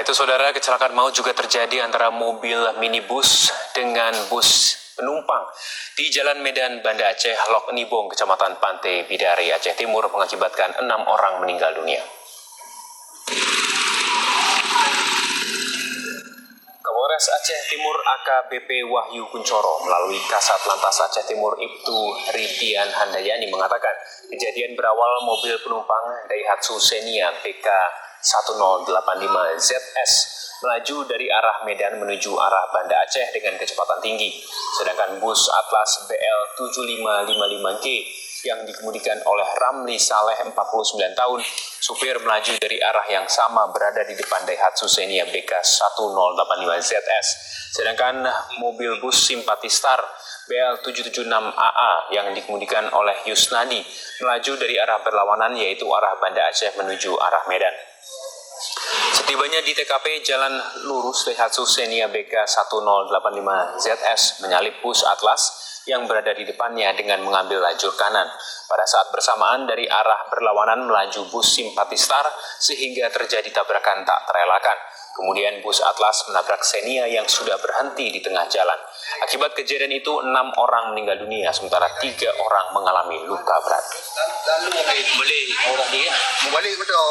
Itu saudara, kecelakaan maut juga terjadi antara mobil minibus dengan bus penumpang di Jalan Medan Banda Aceh, Lok Nibong, Kecamatan Pantai Bidari, Aceh Timur, mengakibatkan 6 orang meninggal dunia. Kapolres Aceh Timur AKBP Wahyu Kuncoro melalui Kasat Lantas Aceh Timur Ibtu Ridian Handayani mengatakan kejadian berawal mobil penumpang Daihatsu Xenia BK 1085ZS melaju dari arah Medan menuju arah Banda Aceh dengan kecepatan tinggi. Sedangkan bus Atlas BL 7555G yang dikemudikan oleh Ramli Saleh 49 tahun, supir melaju dari arah yang sama berada di depan Daihatsu Xenia BK 1085ZS. Sedangkan mobil bus Simpati Star BL 776AA yang dikemudikan oleh Yusnadi melaju dari arah berlawanan, yaitu arah Banda Aceh menuju arah Medan. Setibanya di TKP, jalan lurus Daihatsu Xenia BK 1085ZS menyalip bus Atlas yang berada di depannya dengan mengambil lajur kanan. Pada saat bersamaan dari arah berlawanan melaju bus Simpati Star sehingga terjadi tabrakan tak terelakkan. Kemudian bus Atlas menabrak Xenia yang sudah berhenti di tengah jalan. Akibat kejadian itu 6 orang meninggal dunia, sementara 3 orang mengalami luka berat. Lalu boleh orang dia, balik betul.